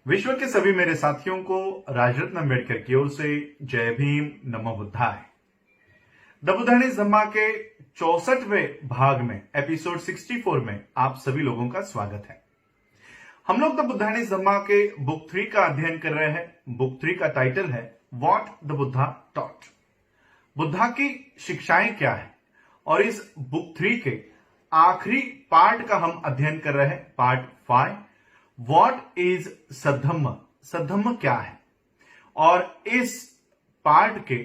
विश्व के सभी मेरे साथियों को राजरत्न अम्बेडकर की ओर से जय भीम, नमो बुद्धाय। द बुद्धाइज धम्मा के 64वें भाग में एपिसोड 64 में आप सभी लोगों का स्वागत है। हम लोग द बुद्धाइज धम्मा के बुक 3 का अध्ययन कर रहे हैं। बुक 3 का टाइटल है what the Buddha taught. Buddha की शिक्षाएं क्या है, और इस बुक 3 के आखिरी पार्ट का हम अध्ययन कर रहे हैं, पार्ट 5। व्हाट इज सद्धम्म, सद्धम्म क्या है। और इस पार्ट के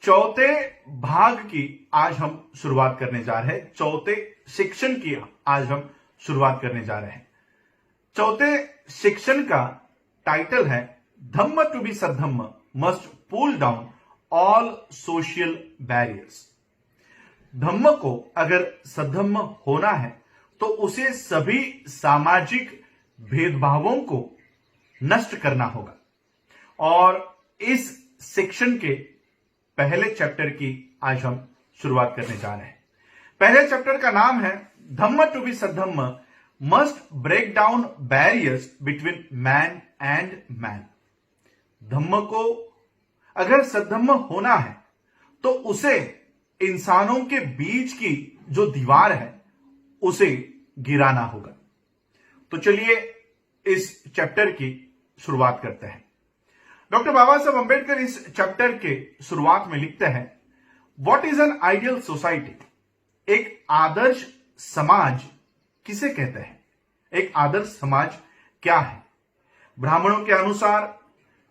चौथे भाग की आज हम शुरुआत करने जा रहे हैं। चौथे सेक्शन की आज हम शुरुआत करने जा रहे हैं। चौथे सेक्शन का टाइटल है Dhamma to be Saddhamma must pull down all social barriers. Dhamma को अगर सद्धम्म होना है तो उसे सभी सामाजिक भेदभावों को नष्ट करना होगा। और इस सेक्शन के पहले चैप्टर की आज हम शुरुआत करने जा रहे हैं। पहले चैप्टर का नाम है Dhamma to be Saddhamma must break down barriers between man and man. Dhamma को अगर सद्धम्म होना है तो उसे इंसानों के बीच की जो दीवार है उसे गिराना होगा। तो चलिए इस चैप्टर की शुरुआत करते हैं। डॉक्टर बाबा साहब अंबेडकर इस चैप्टर के शुरुआत में लिखते हैं what is an ideal society. एक आदर्श समाज किसे कहते हैं, एक आदर्श समाज क्या है। ब्राह्मणों के अनुसार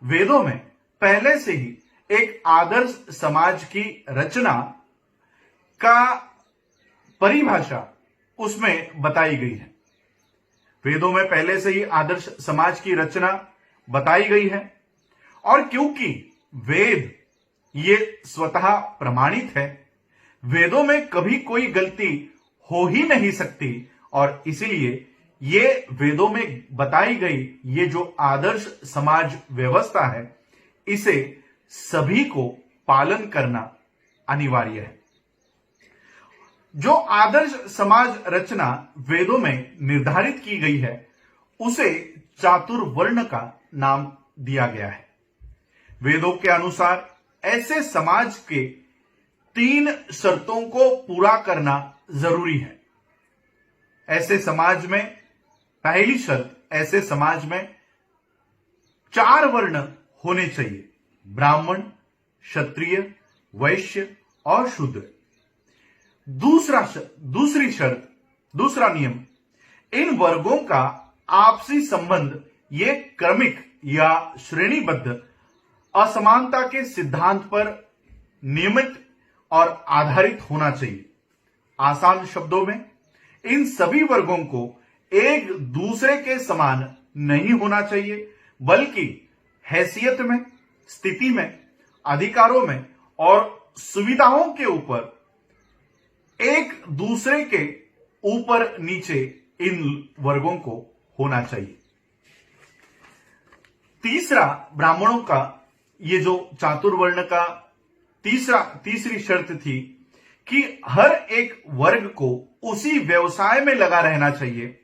वेदों में पहले से ही एक आदर्श समाज की रचना का परिभाषा उसमें बताई गई है। वेदों में पहले से ही आदर्श समाज की रचना बताई गई है, और क्योंकि वेद ये स्वतः प्रमाणित है, वेदों में कभी कोई गलती हो ही नहीं सकती, और इसीलिए ये वेदों में बताई गई ये जो आदर्श समाज व्यवस्था है इसे सभी को पालन करना अनिवार्य है। जो आदर्श समाज रचना वेदों में निर्धारित की गई है उसे चातुर्वर्ण का नाम दिया गया है। वेदों के अनुसार ऐसे समाज के 3 शर्तों को पूरा करना जरूरी है। ऐसे समाज में पहली शर्त, ऐसे समाज में 4 वर्ण होने चाहिए, ब्राह्मण, क्षत्रिय, वैश्य और शूद्र। दूसरी शर्त, दूसरा नियम, इन वर्गों का आपसी संबंध ये क्रमिक या श्रेणीबद्ध असमानता के सिद्धांत पर नियमित और आधारित होना चाहिए। आसान शब्दों में इन सभी वर्गों को एक दूसरे के समान नहीं होना चाहिए, बल्कि हैसियत में, स्थिति में, अधिकारों में और सुविधाओं के ऊपर एक दूसरे के ऊपर नीचे इन वर्गों को होना चाहिए। तीसरा, ब्राह्मणों का ये जो चातुर्वर्ण का तीसरी शर्त थी कि हर एक वर्ग को उसी व्यवसाय में लगा रहना चाहिए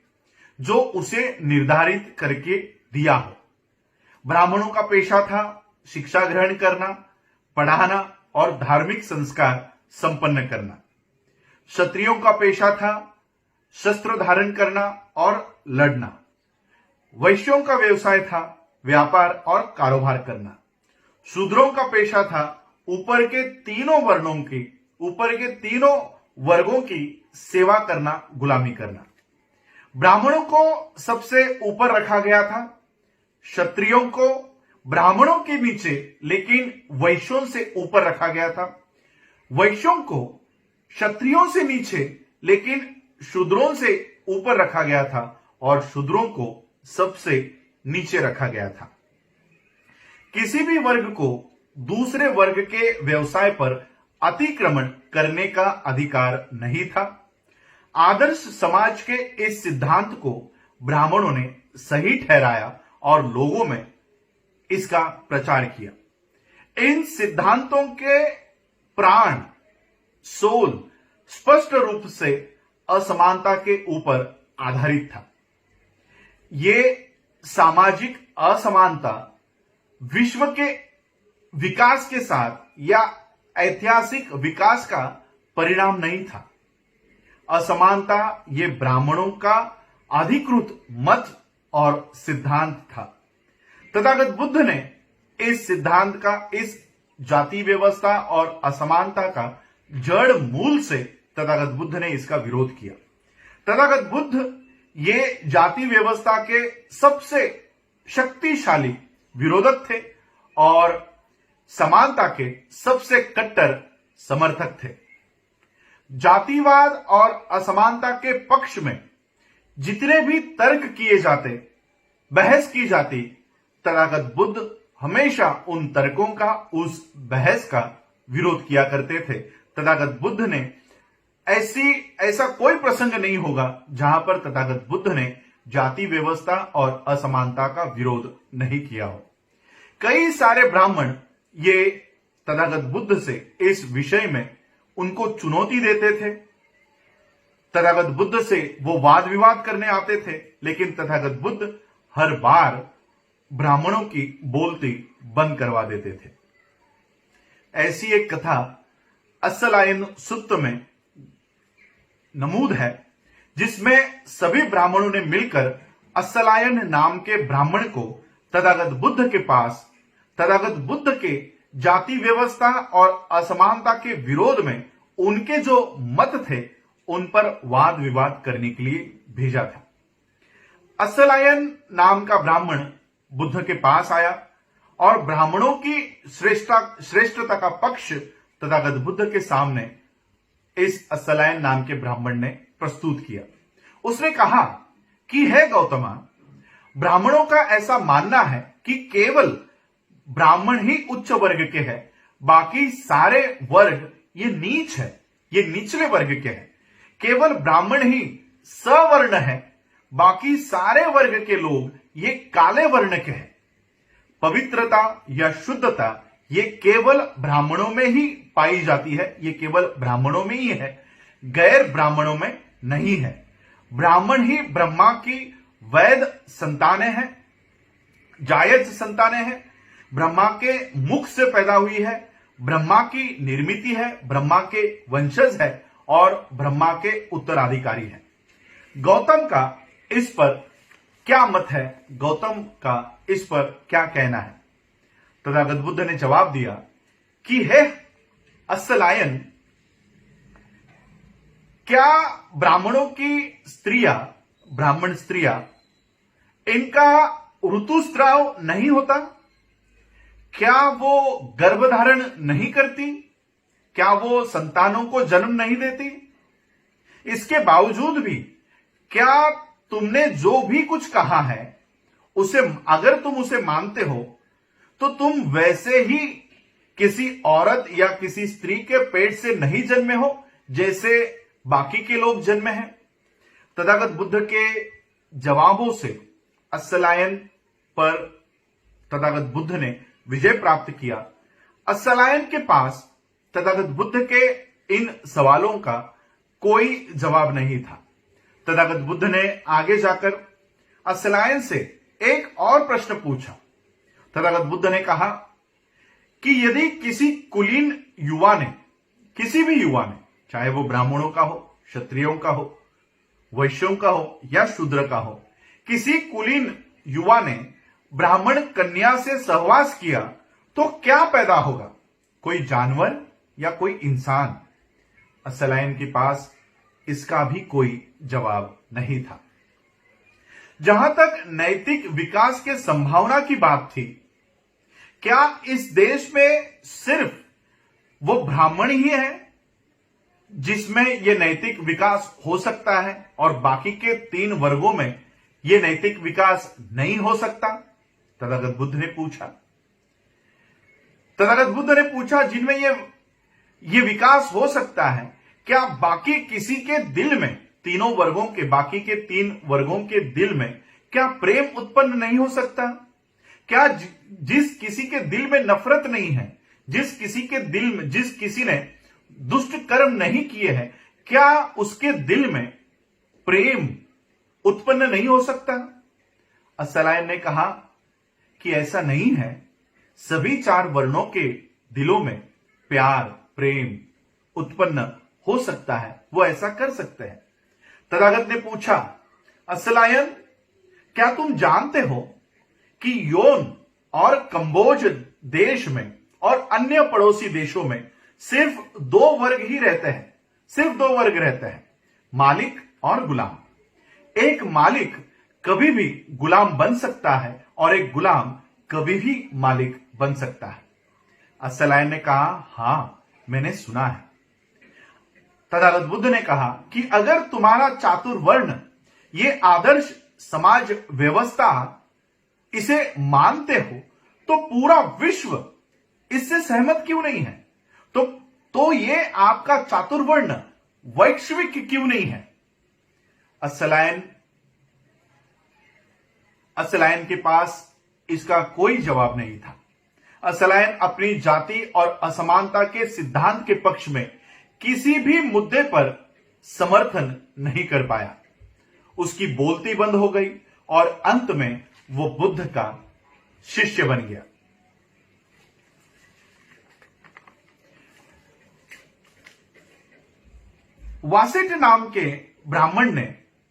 जो उसे निर्धारित करके दिया हो। ब्राह्मणों का पेशा था शिक्षा ग्रहण करना, पढ़ाना और धार्मिक संस्कार संपन्न करना। क्षत्रियों का पेशा था शस्त्र धारण करना और लड़ना। वैश्यों का व्यवसाय था व्यापार और कारोबार करना। शूद्रों का पेशा था ऊपर के तीनों वर्गों की सेवा करना, गुलामी करना। ब्राह्मणों को सबसे ऊपर रखा गया था, क्षत्रियों को ब्राह्मणों के नीचे लेकिन वैश्यों से ऊपर रखा गया था। वैश्यों को क्षत्रियों से नीचे लेकिन शूद्रों से ऊपर रखा गया था, और शूद्रों को सबसे नीचे रखा गया था। किसी भी वर्ग को दूसरे वर्ग के व्यवसाय पर अतिक्रमण करने का अधिकार नहीं था। आदर्श समाज के इस सिद्धांत को ब्राह्मणों ने सही ठहराया और लोगों में इसका प्रचार किया। इन सिद्धांतों के प्राण, सोल स्पष्ट रूप से असमानता के ऊपर आधारित था। ये सामाजिक असमानता विश्व के विकास के साथ या ऐतिहासिक विकास का परिणाम नहीं था। असमानता ये ब्राह्मणों का अधिकृत मत और सिद्धांत था। तथागत बुद्ध ने इस सिद्धांत का, इस जाति व्यवस्था और असमानता का जड़ मूल से तथागत बुद्ध ने इसका विरोध किया। तथागत बुद्ध ये जाति व्यवस्था के सबसे शक्तिशाली विरोधक थे और समानता के सबसे कट्टर समर्थक थे। जातिवाद और असमानता के पक्ष में जितने भी तर्क किए जाते, बहस की जाती, तथागत बुद्ध हमेशा उन तर्कों का, उस बहस का विरोध किया करते थे। तथागत बुद्ध ने ऐसा कोई प्रसंग नहीं होगा जहां पर तथागत बुद्ध ने जाति व्यवस्था और असमानता का विरोध नहीं किया हो। कई सारे ब्राह्मण ये तथागत बुद्ध से इस विषय में उनको चुनौती देते थे। तथागत बुद्ध से वो वाद विवाद करने आते थे, लेकिन तथागत बुद्ध हर बार ब्राह्मणों की बोलती बंद करवा देते थे। ऐसी एक कथा अस्सलायन सुत्त में नमूद है, जिसमें सभी ब्राह्मणों ने मिलकर अस्सलायन नाम के ब्राह्मण को तथागत बुद्ध के पास तथागत बुद्ध के जाति व्यवस्था और असमानता के विरोध में उनके जो मत थे उन पर वाद विवाद करने के लिए भेजा था। अस्सलायन नाम का ब्राह्मण बुद्ध के पास आया और ब्राह्मणों की श्रेष्ठता का पक्ष तथागत बुद्ध के सामने इस अस्सलायन नाम के ब्राह्मण ने प्रस्तुत किया। उसने कहा कि हे गौतमा, ब्राह्मणों का ऐसा मानना है कि केवल ब्राह्मण ही उच्च वर्ग के हैं, बाकी सारे वर्ग ये नीच है, ये निचले वर्ग के हैं। केवल ब्राह्मण ही सवर्ण है, बाकी सारे वर्ग के लोग ये काले वर्ण के हैं। पवित्रता या शुद्धता ये केवल ब्राह्मणों में ही पाई जाती है, ये केवल ब्राह्मणों में ही है, गैर ब्राह्मणों में नहीं है। ब्राह्मण ही ब्रह्मा की वैध संतानें हैं, जायज संतानें हैं, ब्रह्मा के मुख से पैदा हुई है, ब्रह्मा की निर्मिति है, ब्रह्मा के वंशज है और ब्रह्मा के उत्तराधिकारी है। गौतम का इस पर क्या मत है? गौतम का इस पर क्या कहना है? तथागत बुद्ध ने जवाब दिया कि हे अस्सलायन, क्या ब्राह्मणों की स्त्रियां, ब्राह्मण स्त्रियां, इनका ऋतुस्राव नहीं होता? क्या वो गर्भधारण नहीं करती? क्या वो संतानों को जन्म नहीं देती? इसके बावजूद भी क्या तुमने जो भी कुछ कहा है उसे, अगर तुम उसे मानते हो तो तुम वैसे ही किसी औरत या किसी स्त्री के पेट से नहीं जन्मे हो जैसे बाकी के लोग जन्मे हैं? तथागत बुद्ध के जवाबों से अस्सलायन पर तथागत बुद्ध ने विजय प्राप्त किया। अस्सलायन के पास तथागत बुद्ध के इन सवालों का कोई जवाब नहीं था। तथागत बुद्ध ने आगे जाकर अस्सलायन से एक और प्रश्न पूछा। तथागत बुद्ध ने कहा कि यदि किसी कुलीन युवा ने, किसी भी युवा ने, चाहे वो ब्राह्मणों का हो, क्षत्रियों का हो, वैश्यों का हो या शूद्र का हो, किसी कुलीन युवा ने ब्राह्मण कन्या से सहवास किया तो क्या पैदा होगा? कोई जानवर या कोई इंसान? अस्सलायन के पास इसका भी कोई जवाब नहीं था। जहां तक नैतिक विकास के संभावना की बात थी, क्या इस देश में सिर्फ वो ब्राह्मण ही है जिसमें यह नैतिक विकास हो सकता है और बाकी के 3 वर्गों में यह नैतिक विकास नहीं हो सकता? तथागत बुद्ध ने पूछा। तथागत बुद्ध ने पूछा जिनमें यह विकास हो सकता है, क्या बाकी किसी के दिल में, तीनों वर्गों के, बाकी के 3 वर्गों के दिल में क्या प्रेम उत्पन्न नहीं हो सकता? क्या जिस किसी के दिल में नफरत नहीं है, जिस किसी के दिल में, जिस किसी ने दुष्ट कर्म नहीं किए हैं, क्या उसके दिल में प्रेम उत्पन्न नहीं हो सकता? अस्सलायन ने कहा कि ऐसा नहीं है, सभी 4 वर्णों के दिलों में प्यार प्रेम उत्पन्न हो सकता है, वो ऐसा कर सकते हैं। तथागत ने पूछा, अस्सलायन, क्या तुम जानते हो कि योन और कंबोज देश में और अन्य पड़ोसी देशों में सिर्फ 2 वर्ग ही रहते हैं, सिर्फ 2 वर्ग रहते हैं, मालिक और गुलाम। एक मालिक कभी भी गुलाम बन सकता है और एक गुलाम कभी भी मालिक बन सकता है। अस्सलायन ने कहा, हां, मैंने सुना है। तथागत बुद्ध ने कहा कि अगर तुम्हारा चातुर्वर्ण ये आदर्श समाज व्यवस्था इसे मानते हो तो पूरा विश्व इससे सहमत क्यों नहीं है? तो ये आपका चातुर्वर्ण वैश्विक क्यों नहीं है? अस्सलायन के पास इसका कोई जवाब नहीं था। अस्सलायन अपनी जाति और असमानता के सिद्धांत के पक्ष में किसी भी मुद्दे पर समर्थन नहीं कर पाया। उसकी बोलती बंद हो गई और अंत में वो बुद्ध का शिष्य बन गया। वासिठ नाम के ब्राह्मण ने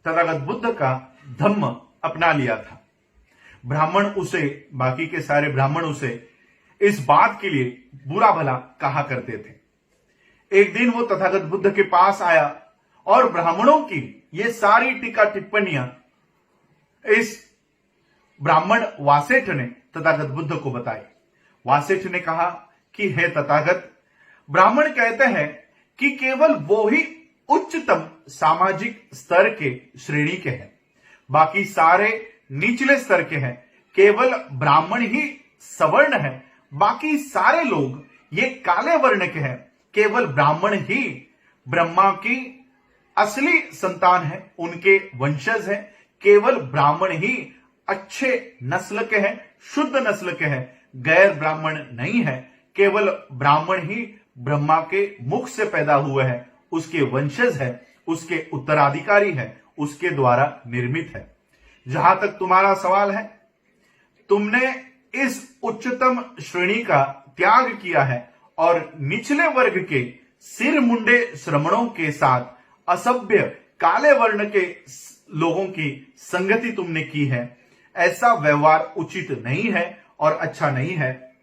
तथागत बुद्ध का धम्म अपना लिया था। बाकी के सारे ब्राह्मण उसे इस बात के लिए बुरा भला कहा करते थे। एक दिन वो तथागत बुद्ध के पास आया और ब्राह्मणों की ये सारी टीका टिप्पणियां इस ब्राह्मण वासेठ ने तथागत बुद्ध को बताई। वासेठ ने कहा कि हे तथागत, ब्राह्मण कहते हैं कि केवल वो ही उच्चतम सामाजिक स्तर के श्रेणी के हैं, बाकी सारे निचले स्तर के हैं। केवल ब्राह्मण ही सवर्ण है, बाकी सारे लोग ये काले वर्ण के हैं। केवल ब्राह्मण ही ब्रह्मा की असली संतान है, उनके वंशज हैं। केवल ब्राह्मण ही अच्छे नस्ल के हैं, शुद्ध नस्ल के हैं, गैर ब्राह्मण नहीं है। केवल ब्राह्मण ही ब्रह्मा के मुख से पैदा हुए हैं, उसके वंशज है, उसके उत्तराधिकारी है, उसके द्वारा निर्मित है। जहां तक तुम्हारा सवाल है, तुमने इस उच्चतम श्रेणी का त्याग किया है और निचले वर्ग के सिर मुंडे श्रमणों के साथ असभ्य काले वर्ण के लोगों की संगति तुमने की है। ऐसा व्यवहार उचित नहीं है और अच्छा नहीं है।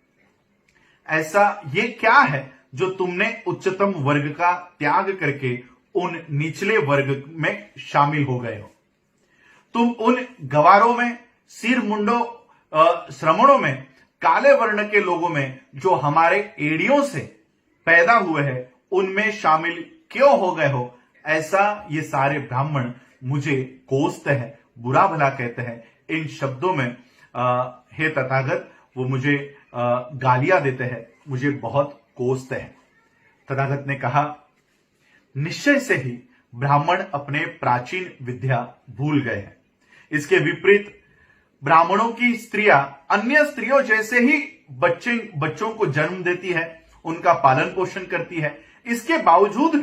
ऐसा ये क्या है जो तुमने उच्चतम वर्ग का त्याग करके उन निचले वर्ग में शामिल हो गए हो? तुम उन गवारों में, सिर मुंडो श्रमणों में, काले वर्ण के लोगों में जो हमारे एड़ियों से पैदा हुए हैं, उनमें शामिल क्यों हो गए हो? ऐसा ये सारे ब्राह्मण मुझे कोसते हैं, बुरा भला कहते हैं। इन शब्दों में हे तथागत, वो मुझे गालियां देते हैं, मुझे बहुत कोसते हैं। तथागत ने कहा, निश्चय से ही ब्राह्मण अपने प्राचीन विद्या भूल गए हैं। इसके विपरीत ब्राह्मणों की स्त्रियां अन्य स्त्रियों जैसे ही बच्चों को जन्म देती है, उनका पालन पोषण करती है। इसके बावजूद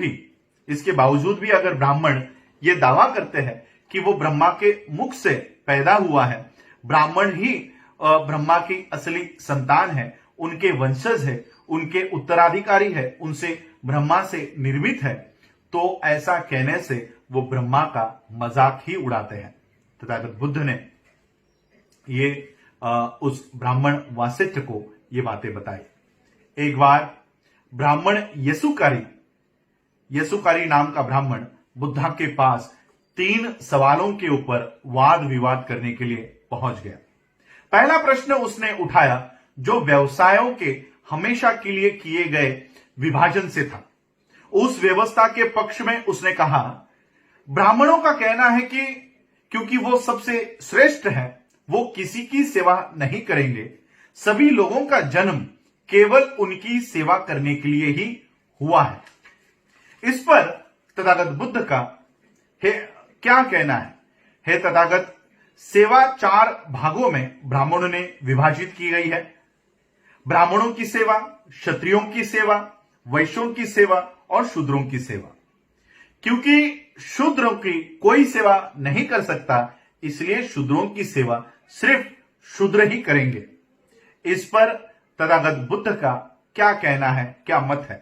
भी अगर ब्राह्मण ये दावा करते हैं कि वो ब्रह्मा के मुख से पैदा हुआ है, ब्राह्मण ही ब्रह्मा की असली संतान है, उनके वंशज है, उनके उत्तराधिकारी है, उनसे ब्रह्मा से निर्मित है, तो ऐसा कहने से वो ब्रह्मा का मजाक ही उड़ाते हैं। तथागत बुद्ध ने ये उस ब्राह्मण वासिष्ठ को ये बातें बताई। एक बार ब्राह्मण यसुकारी नाम का ब्राह्मण बुद्धा के पास 3 सवालों के ऊपर वाद विवाद करने के लिए पहुंच गया। पहला प्रश्न उसने उठाया जो व्यवसायों के हमेशा के लिए किए गए विभाजन से था। उस व्यवस्था के पक्ष में उसने कहा, ब्राह्मणों का कहना है कि क्योंकि वो सबसे श्रेष्ठ है, वो किसी की सेवा नहीं करेंगे। सभी लोगों का जन्म केवल उनकी सेवा करने के लिए ही हुआ है। इस पर तथागत बुद्ध का क्या कहना है? हे तथागत, सेवा 4 भागों में ब्राह्मणों ने विभाजित की गई है। ब्राह्मणों की सेवा, क्षत्रियों की सेवा, वैश्यों की सेवा और शूद्रों की सेवा। क्योंकि शूद्रों की कोई सेवा नहीं कर सकता, इसलिए शूद्रों की सेवा सिर्फ शूद्र ही करेंगे। इस पर तथागत बुद्ध का क्या कहना है, क्या मत है?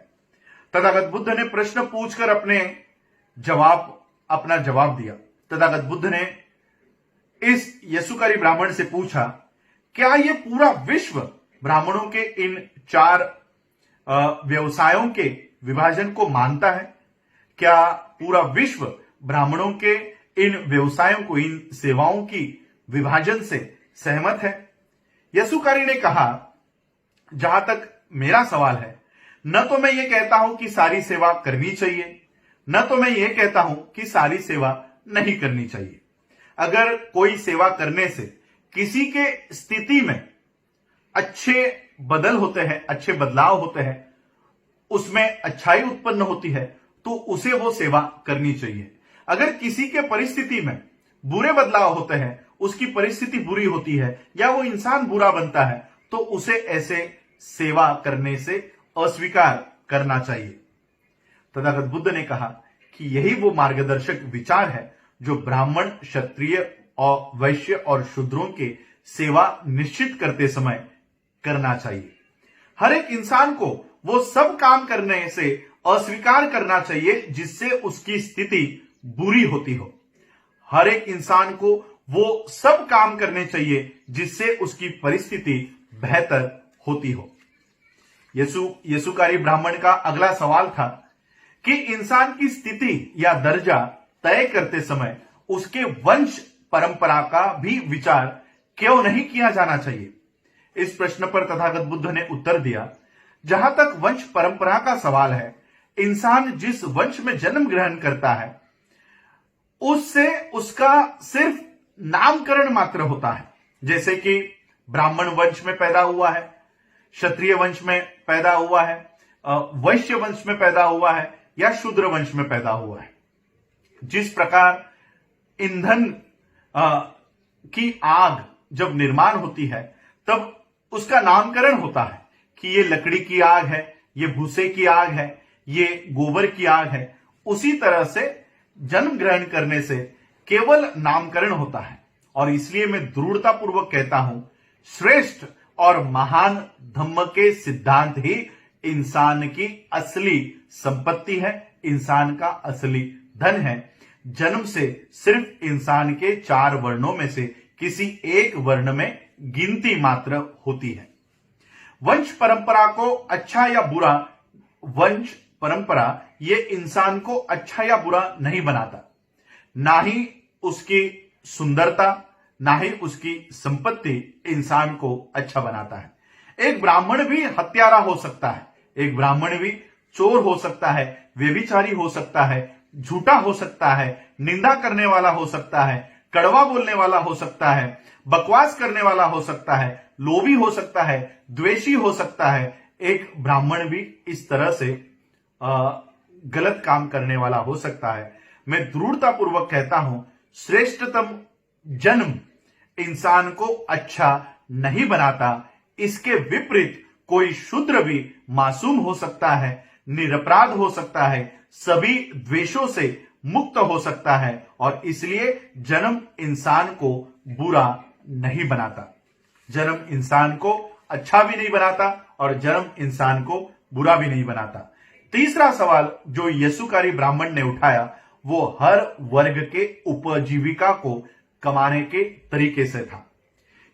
तथागत बुद्ध ने प्रश्न पूछकर अपना जवाब दिया। तथागत बुद्ध ने इस यसूकारी ब्राह्मण से पूछा, क्या यह पूरा विश्व ब्राह्मणों के इन 4 व्यवसायों के विभाजन को मानता है? क्या पूरा विश्व ब्राह्मणों के इन व्यवसायों को, इन सेवाओं की विभाजन से सहमत है? यसूकारी ने कहा, जहां तक मेरा सवाल है, न तो मैं ये कहता हूं कि सारी सेवा करनी चाहिए, न तो मैं ये कहता हूं कि सारी सेवा नहीं करनी चाहिए। अगर कोई सेवा करने से किसी के स्थिति में अच्छे बदलाव होते हैं, उसमें अच्छाई उत्पन्न होती है, तो उसे वो सेवा करनी चाहिए। अगर किसी के परिस्थिति में बुरे बदलाव होते हैं, उसकी परिस्थिति बुरी होती है या वो इंसान बुरा बनता है, तो उसे ऐसे सेवा करने से अस्वीकार करना चाहिए। तथागत बुद्ध ने कहा कि यही वो मार्गदर्शक विचार है जो ब्राह्मण, क्षत्रिय और वैश्य और शूद्रों के सेवा निश्चित करते समय करना चाहिए। हर एक इंसान को वो सब काम करने से अस्वीकार करना चाहिए जिससे उसकी स्थिति बुरी होती हो। हर एक इंसान को वो सब काम करने चाहिए जिससे उसकी परिस्थिति बेहतर होती हो। यसूकारी ब्राह्मण का अगला सवाल था कि इंसान की स्थिति या दर्जा तय करते समय उसके वंश परंपरा का भी विचार क्यों नहीं किया जाना चाहिए? इस प्रश्न पर तथागत बुद्ध ने उत्तर दिया, जहां तक वंश परंपरा का सवाल है, इंसान जिस वंश में जन्म ग्रहण करता है उससे उसका सिर्फ नामकरण मात्र होता है। जैसे कि ब्राह्मण वंश में पैदा हुआ है, क्षत्रिय वंश में पैदा हुआ है, वैश्य वंश में पैदा हुआ है या शूद्र वंश में पैदा हुआ है। जिस प्रकार ईंधन की आग जब निर्माण होती है तब उसका नामकरण होता है कि ये लकड़ी की आग है, ये भूसे की आग है, ये गोबर की आग है। उसी तरह से जन्म ग्रहण करने से केवल नामकरण होता है। और इसलिए मैं दृढ़तापूर्वक कहता हूं, श्रेष्ठ और महान धम्म के सिद्धांत ही इंसान की असली संपत्ति है, इंसान का असली धन है। जन्म से सिर्फ इंसान के 4 वर्णों में से किसी एक वर्ण में गिनती मात्र होती है। वंश परंपरा को अच्छा या बुरा, वंश परंपरा ये इंसान को अच्छा या बुरा नहीं बनाता, ना ही उसकी सुंदरता, ना ही उसकी संपत्ति इंसान को अच्छा बनाता है। एक ब्राह्मण भी हत्यारा हो सकता है, एक ब्राह्मण भी चोर हो सकता है, व्यभिचारी हो सकता है, झूठा हो सकता है, निंदा करने वाला हो सकता है, कड़वा बोलने वाला हो सकता है, बकवास करने वाला हो सकता है, लोभी हो सकता है, द्वेषी हो सकता है। एक ब्राह्मण भी इस तरह से गलत काम करने वाला हो सकता है। मैं दृढ़तापूर्वक कहता हूं, श्रेष्ठतम जन्म इंसान को अच्छा नहीं बनाता। इसके विपरीत कोई शूद्र भी मासूम हो सकता है, निरपराध हो सकता है, सभी द्वेषों से मुक्त हो सकता है और इसलिए जन्म इंसान को बुरा नहीं बनाता, जन्म इंसान को अच्छा भी नहीं बनाता और जन्म इंसान को बुरा भी नहीं बनाता। तीसरा सवाल जो यसूकारी ब्राह्मण ने उठाया वो हर वर्ग के उपजीविका को कमाने के तरीके से था।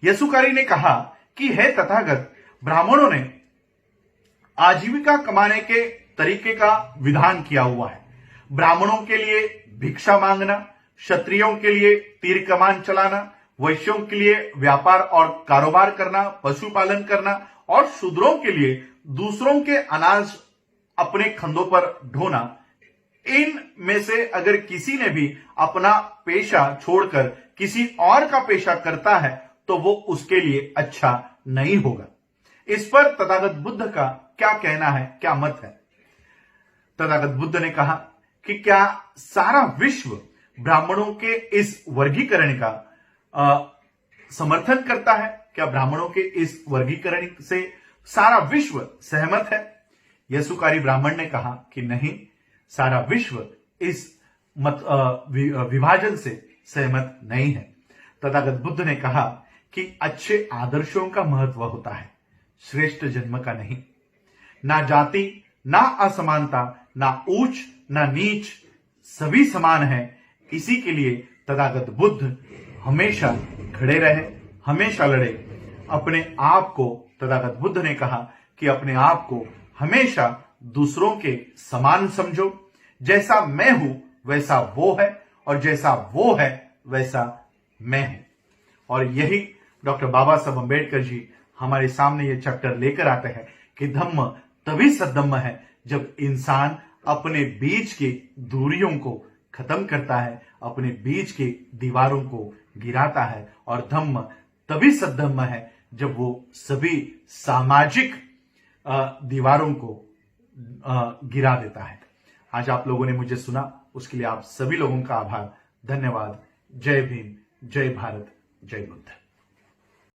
यसूकारी ने कहा कि हे तथागत, ब्राह्मणों ने आजीविका कमाने के तरीके का विधान किया हुआ है। ब्राह्मणों के लिए भिक्षा मांगना, क्षत्रियों के लिए तीर कमान चलाना, वैश्यों के लिए व्यापार और कारोबार करना, पशुपालन करना और शूद्रों के लिए दूसरों के अनाज अपने कंधों पर ढोना। इन में से अगर किसी ने भी अपना पेशा छोड़कर किसी और का पेशा करता है तो वो उसके लिए अच्छा नहीं होगा। इस पर तथागत बुद्ध का क्या कहना है, क्या मत है? तथागत बुद्ध ने कहा कि क्या सारा विश्व ब्राह्मणों के इस वर्गीकरण का समर्थन करता है? क्या ब्राह्मणों के इस वर्गीकरण से सारा विश्व सहमत है? यसूकारी ब्राह्मण ने कहा कि नहीं, सारा विश्व इस विभाजन से सहमत नहीं है। तथागत बुद्ध ने कहा कि अच्छे आदर्शों का महत्व होता है, श्रेष्ठ जन्म का नहीं। ना जाति, ना असमानता, ना ऊंच, ना नीच, सभी समान है। इसी के लिए तथागत बुद्ध हमेशा खड़े रहे, हमेशा लड़े। अपने आप को, तथागत बुद्ध ने कहा कि अपने आप को हमेशा दूसरों के समान समझो। जैसा मैं हूं वैसा वो है, और जैसा वो है वैसा मैं हूं। और यही डॉक्टर बाबा साहब अम्बेडकर जी हमारे सामने ये चैप्टर लेकर आते हैं कि धम्म तभी सद्धम्म है जब इंसान अपने बीच की दूरियों को खत्म करता है, अपने बीच की दीवारों को गिराता है। और धम्म तभी सद्धम्म है जब वो सभी सामाजिक दीवारों को गिरा देता है। आज आप लोगों ने मुझे सुना, उसके लिए आप सभी लोगों का आभार, धन्यवाद। जय भीम, जय भारत, जय बुद्ध।